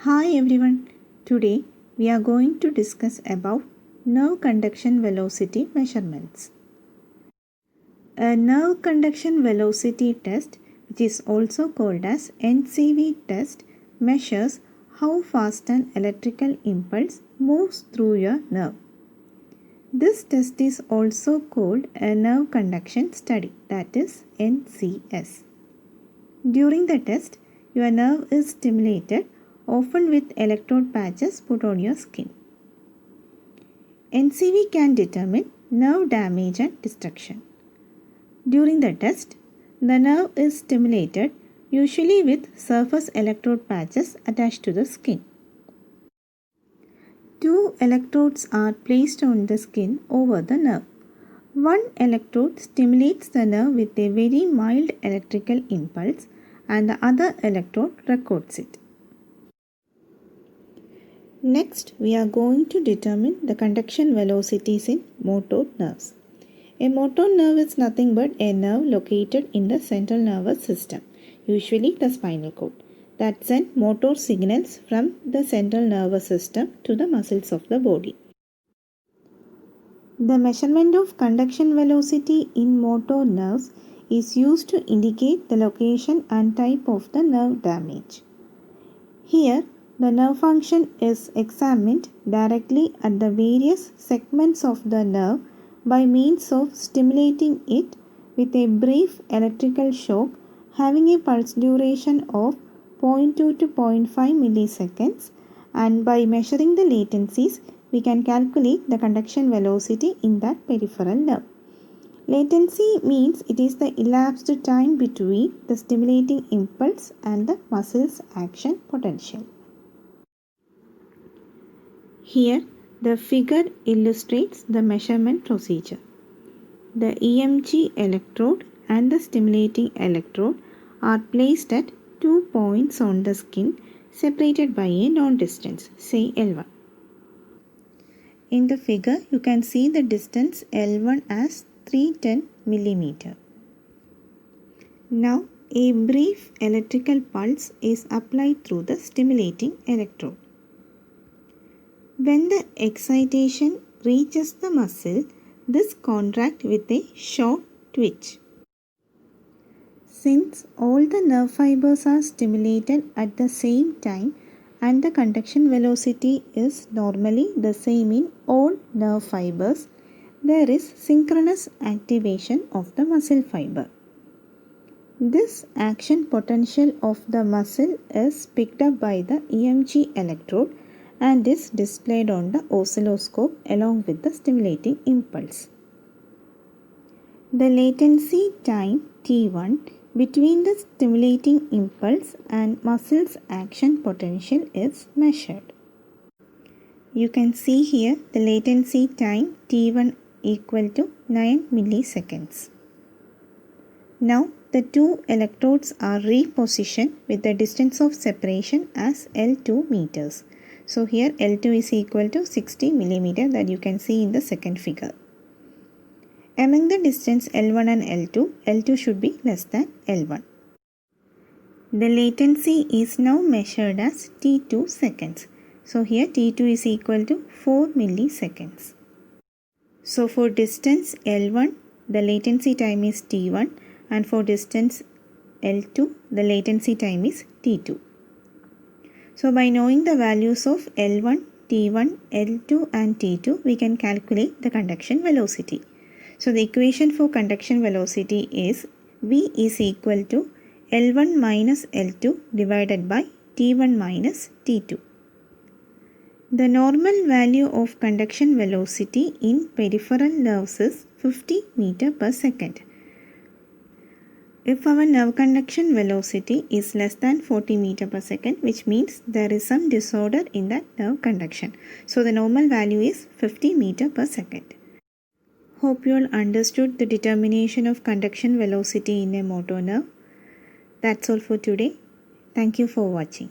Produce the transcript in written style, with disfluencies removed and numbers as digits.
Hi everyone. Today we are going to discuss about nerve conduction velocity measurements. A nerve conduction velocity test, which is also called as NCV test, measures how fast an electrical impulse moves through your nerve. This test is also called a nerve conduction study, that is NCS. During the test, your nerve is stimulated, often with electrode patches put on your skin. NCV can determine nerve damage and destruction. During the test, the nerve is stimulated, usually with surface electrode patches attached to the skin. Two electrodes are placed on the skin over the nerve. One electrode stimulates the nerve with a very mild electrical impulse and the other electrode records it. Next, we are going to determine the conduction velocities in motor nerves. A motor nerve is nothing but a nerve located in the central nervous system, usually the spinal cord, that sends motor signals from the central nervous system to the muscles of the body. The measurement of conduction velocity in motor nerves is used to indicate the location and type of the nerve damage. Here, the nerve function is examined directly at the various segments of the nerve by means of stimulating it with a brief electrical shock having a pulse duration of 0.2 to 0.5 milliseconds, and by measuring the latencies we can calculate the conduction velocity in that peripheral nerve. Latency means it is the elapsed time between the stimulating impulse and the muscle's action potential. Here, the figure illustrates the measurement procedure. The EMG electrode and the stimulating electrode are placed at 2 points on the skin separated by a known distance, say L1. In the figure, you can see the distance L1 as 310 mm. Now, a brief electrical pulse is applied through the stimulating electrode. When the excitation reaches the muscle, this contracts with a short twitch. Since all the nerve fibers are stimulated at the same time and the conduction velocity is normally the same in all nerve fibers, there is synchronous activation of the muscle fiber. This action potential of the muscle is picked up by the EMG electrode and is displayed on the oscilloscope along with the stimulating impulse. The latency time T1 between the stimulating impulse and muscle's action potential is measured. You can see here the latency time T1 equal to 9 milliseconds. Now the two electrodes are repositioned with the distance of separation as L2 meters. So here L2 is equal to 60 mm that you can see in the second figure. Among the distance L1 and L2, L2 should be less than L1. The latency is now measured as T2 seconds. So here T2 is equal to 4 milliseconds. So for distance L1, the latency time is T1, and for distance L2, the latency time is T2. So by knowing the values of L1, T1, L2 and T2, we can calculate the conduction velocity. So the equation for conduction velocity is V is equal to L1 minus L2 divided by T1 minus T2. The normal value of conduction velocity in peripheral nerves is 50 meter per second. If our nerve conduction velocity is less than 40 meter per second, which means there is some disorder in that nerve conduction. So the normal value is 50 meter per second. Hope you all understood the determination of conduction velocity in a motor nerve. That's all for today. Thank you for watching.